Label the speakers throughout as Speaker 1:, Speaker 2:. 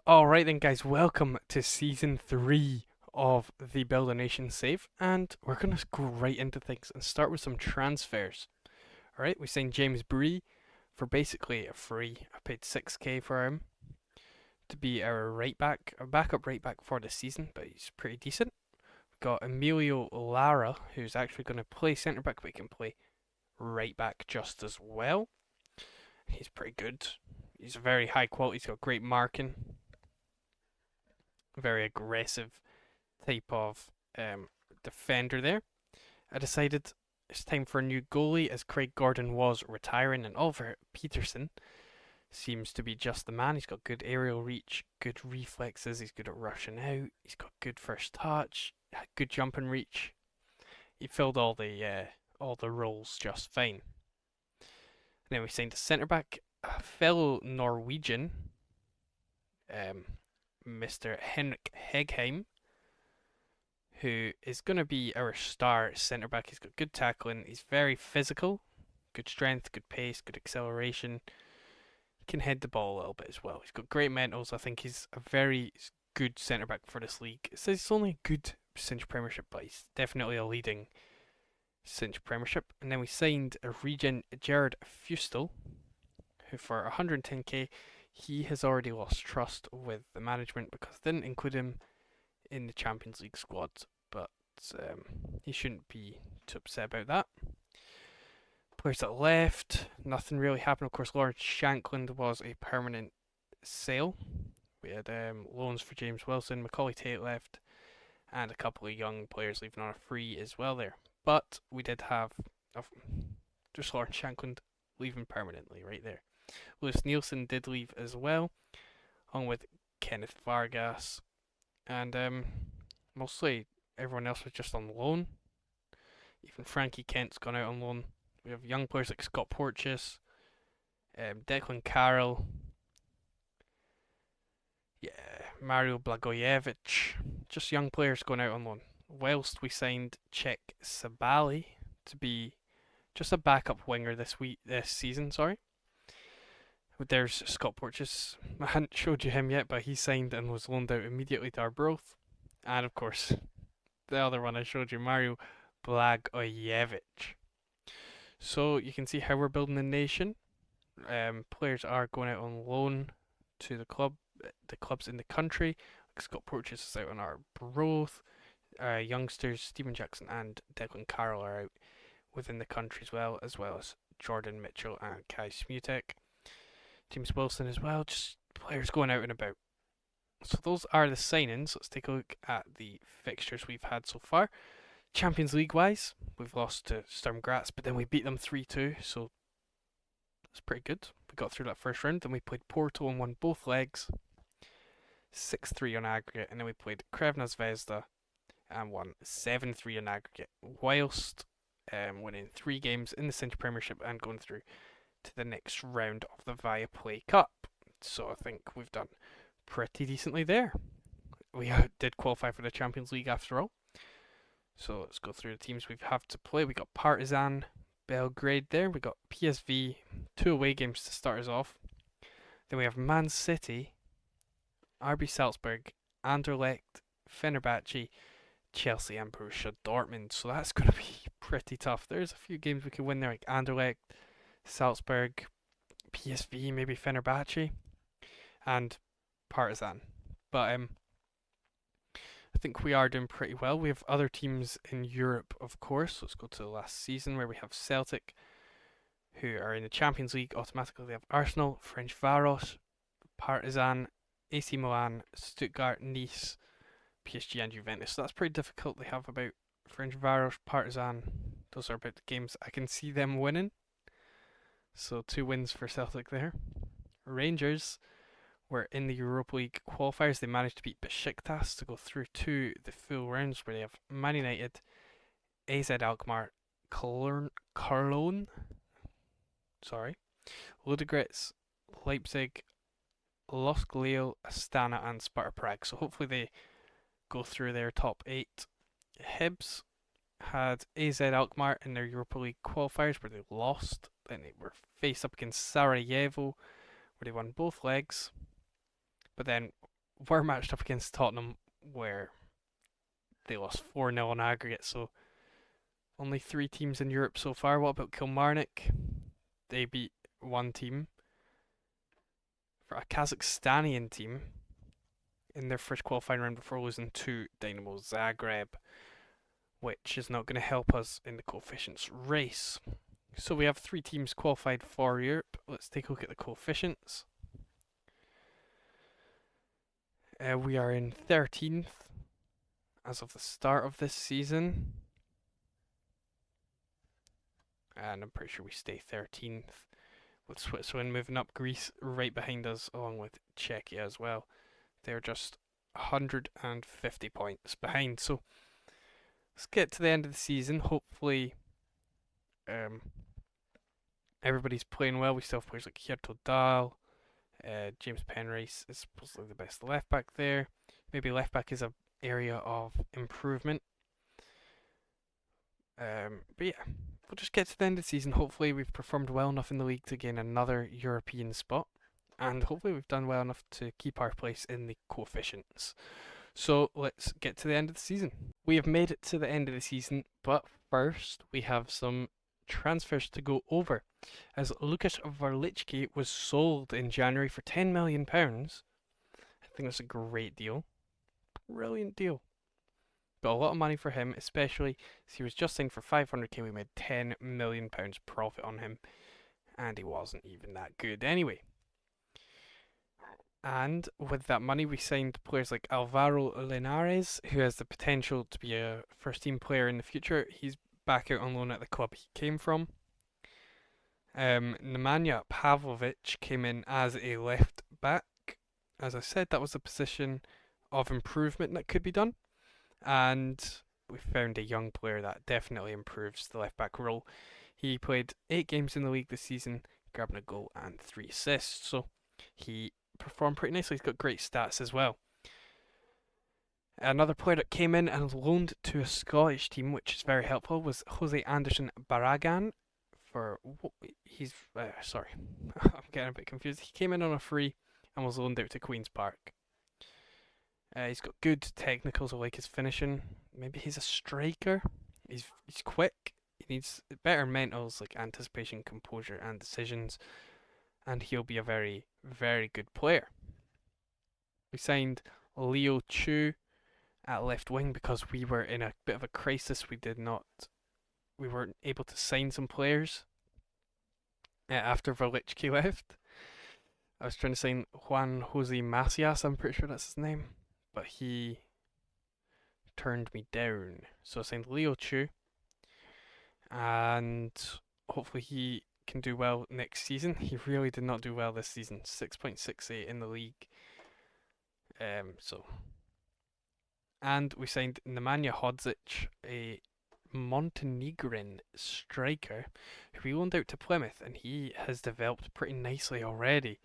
Speaker 1: Alright then guys, welcome to season 3 of the Build a Nation save, and we're going to go right into things and start with some transfers. Alright, we signed James Bree for basically a free. I paid 6k for him to be our right back, a backup right back for the season, but he's pretty decent. We've got Emilio Lara, who's actually going to play centre back, but he can play right back just as well. He's pretty good. He's very high quality, he's got great marking, very aggressive type of defender there. I decided it's time for a new goalie as Craig Gordon was retiring and Oliver Peterson seems to be just the man. He's got good aerial reach, good reflexes, he's good at rushing out, he's got good first touch, good jump and reach. He filled all the roles just fine. And then we signed a centre back, a fellow Norwegian, Mr. Henrik Hegheim, who is going to be our star centre back. He's got good tackling. He's very physical, good strength, good pace, good acceleration. He can head the ball a little bit as well. He's got great mentals. I think he's a very good centre back for this league. It says it's only a good cinch premiership, but he's definitely a leading cinch premiership. And then we signed a regen Jared Fustel, who for 110k, he has already lost trust with the management because they didn't include him in the Champions League squad, but he shouldn't be too upset about that. Players that left, nothing really happened. Of course, Lawrence Shankland was a permanent sale. We had loans for James Wilson, Macaulay Tate left, and a couple of young players leaving on a free as well there. But we did have just Lawrence Shankland leaving permanently right there. Lewis Nielsen did leave as well, along with Kenneth Vargas, and mostly everyone else was just on loan. Even Frankie Kent's gone out on loan. We have young players like Scott Porteous, Declan Carroll, Mario Blagojevic, just young players going out on loan. Whilst we signed Czech Sabali to be just a backup winger this season. Sorry. There's Scott Porteous. I hadn't showed you him yet, but he signed and was loaned out immediately to Arbroath. And of course, the other one I showed you, Mario Blagojevic. So you can see how we're building the nation. Players are going out on loan to the clubs in the country. Scott Porteous is out on Arbroath. Youngsters Stephen Jackson and Declan Carroll are out within the country as well as Jordan Mitchell and Kai Smutek. James Wilson as well, just players going out and about. So those are the signings. Let's take a look at the fixtures we've had so far. Champions League wise, we've lost to Sturm Graz, but then we beat them 3-2, so that's pretty good. We got through that first round, then we played Porto and won both legs, 6-3 on aggregate, and then we played Crvena Zvezda and won 7-3 on aggregate, whilst winning 3 games in the Cinch Premiership and going through to the next round of the Viaplay Cup. So I think we've done pretty decently there. We did qualify for the Champions League after all. So let's go through the teams we have to play. We got Partizan Belgrade there. We got PSV, 2 away games to start us off. Then we have Man City, RB Salzburg, Anderlecht, Fenerbahce, Chelsea and Borussia Dortmund. So that's going to be pretty tough. There's a few games we could win there, like Anderlecht, Salzburg, PSV, maybe Fenerbahce, and Partizan. But I think we are doing pretty well. We have other teams in Europe, of course. Let's go to the last season where we have Celtic, who are in the Champions League automatically. They have Arsenal, Ferencváros, Partizan, AC Milan, Stuttgart, Nice, PSG, and Juventus. So that's pretty difficult. They have about Ferencváros, Partizan. Those are about the games I can see them winning. So 2 wins for Celtic there. Rangers were in the Europa League qualifiers. They managed to beat Besiktas to go through to the full rounds where they have Man United, AZ Alkmaar, Cologne, Ludogorets, Leipzig, Losk Lille, Astana and Sparta Prague. So hopefully they go through their top 8. Hibs had AZ Alkmaar in their Europa League qualifiers where they lost. Then they were faced up against Sarajevo where they won both legs. But then were matched up against Tottenham, where they lost 4-0 on aggregate, so only 3 teams in Europe so far. What about Kilmarnock? They beat one team for a Kazakhstanian team in their first qualifying round before losing to Dynamo Zagreb, which is not going to help us in the coefficients race. So we have 3 teams qualified for Europe. Let's take a look at the coefficients. We are in 13th as of the start of this season. And I'm pretty sure we stay 13th, with Switzerland moving up, Greece right behind us, along with Czechia as well. They're just 150 points behind. So let's get to the end of the season. Hopefully, everybody's playing well. We still have players like Hierto Dahl. James Penrice is supposedly the best left back there. Maybe left back is an area of improvement. But yeah, we'll just get to the end of the season. Hopefully we've performed well enough in the league to gain another European spot. And hopefully we've done well enough to keep our place in the coefficients. So let's get to the end of the season. We have made it to the end of the season, but first we have some transfers to go over, as Lukas Varličky was sold in January for £10 million. I think that's a great deal. Brilliant deal. Got a lot of money for him, especially as he was just signed for 500k. We made £10 million profit on him, and he wasn't even that good anyway. And with that money, we signed players like Alvaro Linares, who has the potential to be a first team player in the future. He's back out on loan at the club he came from. Nemanja Pavlovic came in as a left back. As I said, that was a position of improvement that could be done. And we found a young player that definitely improves the left back role. He played 8 games in the league this season, grabbing a goal and 3 assists. So he performed pretty nicely. He's got great stats as well. Another player that came in and loaned to a Scottish team, which is very helpful, was Jose Anderson Barragan. Sorry, I'm getting a bit confused. He came in on a free and was loaned out to Queen's Park. He's got good technicals. I like his finishing. Maybe he's a striker. He's quick. He needs better mentals like anticipation, composure, and decisions. And he'll be a very, very good player. We signed Leo Chu at left wing because we were in a bit of a crisis. We weren't able to sign some players after Varličky left. I was trying to sign Juan Jose Macias, I'm pretty sure that's his name, but he turned me down. So I signed Leo Chu, and hopefully he can do well next season. He really did not do well this season. 6.68 in the league. And we signed Nemanja Hodzic, a Montenegrin striker who we loaned out to Plymouth, and he has developed pretty nicely already.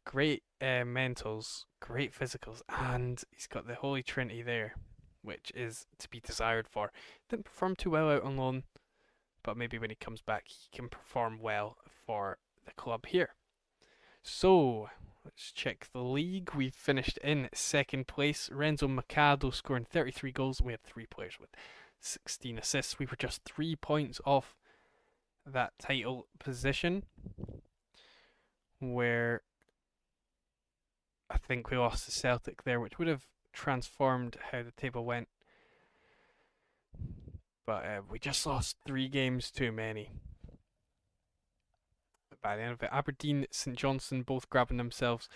Speaker 1: Great mentals, great physicals, and he's got the Holy Trinity there, which is to be desired for. Didn't perform too well out on loan, but maybe when he comes back he can perform well for the club here. So let's check the league. We finished in second place. Renzo Mercado scoring 33 goals. We had 3 players with 16 assists. We were just 3 points off that title position, where I think we lost to Celtic there, which would have transformed how the table went. But we just lost 3 games too many. By the end of it, Aberdeen, St Johnstone both grabbing themselves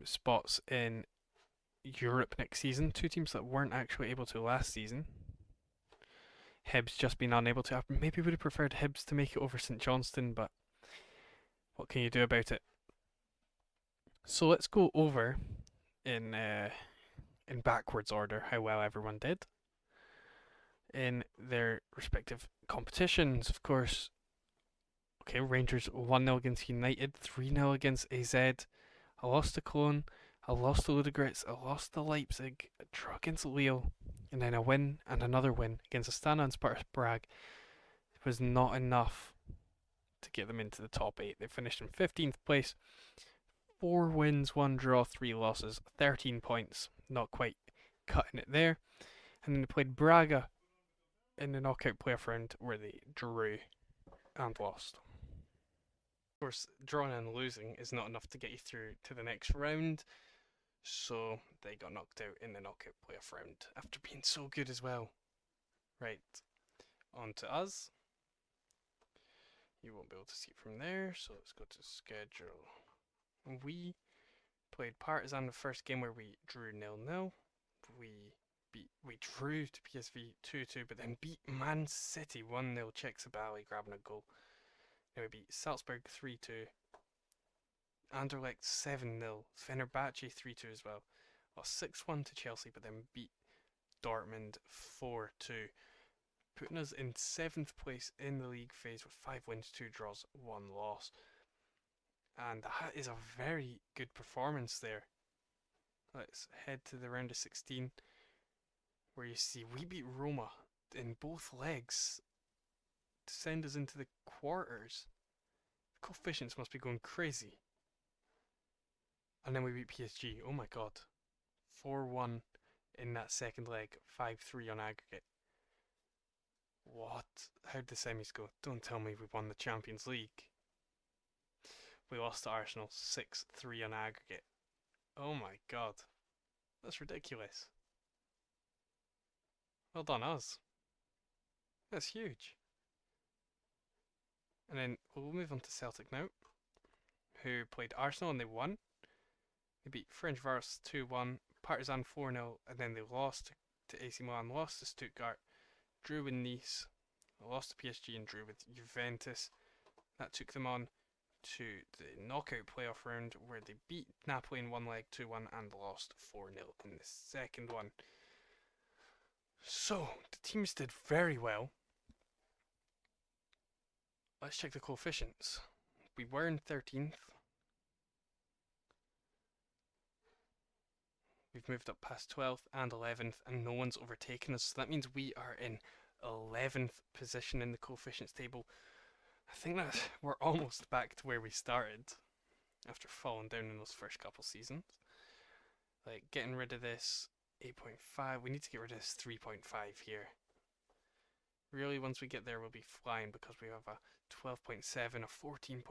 Speaker 1: spots in Europe next season. 2 teams that weren't actually able to last season. Hibs just been unable to. Maybe would have preferred Hibs to make it over St Johnstone, but what can you do about it? So let's go over in backwards order how well everyone did in their respective competitions. Of course, okay, Rangers 1-0 against United, 3-0 against AZ. I lost to Cologne, I lost to Ludogorets, I lost to Leipzig, a draw against Lille, and then a win and another win against Astana and Sparta Prague. It was not enough to get them into the top 8. They finished in 15th place, 4 wins, 1 draw, 3 losses, 13 points. Not quite cutting it there. And then they played Braga in the knockout playoff round where they drew and lost. Of course, drawing and losing is not enough to get you through to the next round, so they got knocked out in the knockout playoff round after being so good as well. Right, on to us. You won't be able to see it from there, so let's go to schedule. We played Partizan the first game where we drew 0-0. We drew to PSV 2-2, but then beat Man City 1-0. Czech Sabali grabbing a goal. Then we beat Salzburg 3-2. Anderlecht 7-0. Fenerbahce 3-2 as well. Lost 6-1 to Chelsea, but then beat Dortmund 4-2. Putting us in 7th place in the league phase with 5 wins, 2 draws, 1 loss. And that is a very good performance there. Let's head to the round of 16, where you see we beat Roma in both legs to send us into the quarters. The coefficients must be going crazy. And then we beat PSG. Oh my god. 4-1 in that second leg, 5-3 on aggregate. What? How'd the semis go? Don't tell me we won the Champions League. We lost to Arsenal 6-3 on aggregate. Oh my god. That's ridiculous. Well done us. That's huge. And then we'll move on to Celtic now, who played Arsenal and they won. They beat Ferencváros 2-1, Partizan 4-0, and then they lost to AC Milan, lost to Stuttgart, drew with Nice, lost to PSG and drew with Juventus. That took them on to the knockout playoff round where they beat Napoli in one leg 2-1 and lost 4-0 in the second one. So, the teams did very well. Let's check the coefficients. We were in 13th. We've moved up past 12th and 11th and no one's overtaken us. So that means we are in 11th position in the coefficients table. I think that we're almost back to where we started after falling down in those first couple seasons. Like getting rid of this 8.5, we need to get rid of this 3.5 here. Really, once we get there, we'll be flying because we have a 12.7, a 14.3,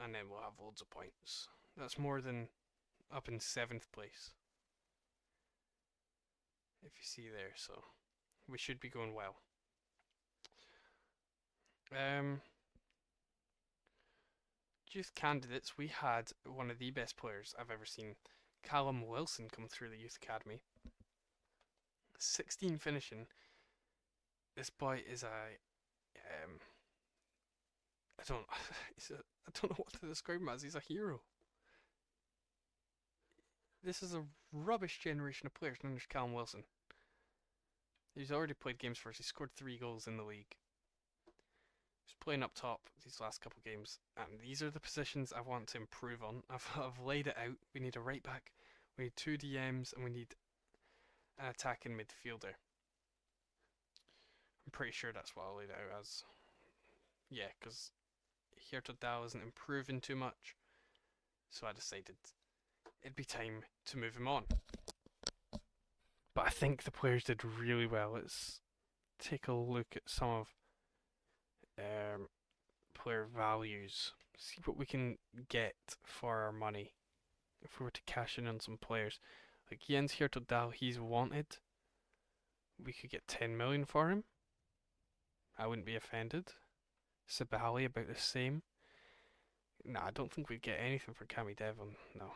Speaker 1: and then we'll have loads of points. That's more than up in 7th place, if you see there, so we should be going well. Youth candidates, we had one of the best players I've ever seen, Callum Wilson, come through the youth academy. 16 finishing. This boy is a I don't know what to describe him as. He's a hero. This is a rubbish generation of players known as Callum Wilson. He's already played games for us. He scored 3 goals in the league. He's playing up top these last couple games, and these are the positions I want to improve on. I've laid it out. We need a right back, we need 2 DMs, and we need an attacking midfielder. I'm pretty sure that's what I laid it out as. Yeah, because Hirtodal isn't improving too much, so I decided it'd be time to move him on. But I think the players did really well. Let's take a look at some of player values. See what we can get for our money if we were to cash in on some players. Like Jens Hirtodal, he's wanted. We could get 10 million for him. I wouldn't be offended. Sabali about the same. Nah, I don't think we'd get anything for Cammy Devon. No.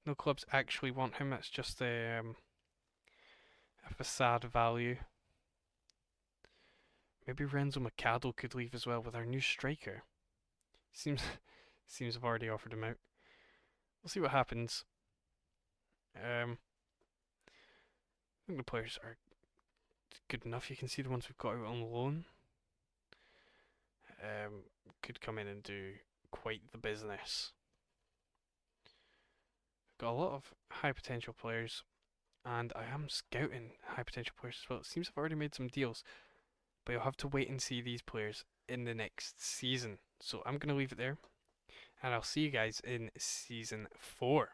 Speaker 1: No clubs actually want him. It's just a facade value. Maybe Renzo Mikado could leave as well with our new striker. Seems I've already offered him out. We'll see what happens. I think the players are good enough. You can see the ones we've got out on loan. Could come in and do quite the business. Got a lot of high potential players, and I am scouting high potential players as well. It seems I've already made some deals, but you'll have to wait and see these players in the next season. So I'm going to leave it there, and I'll see you guys in season 4.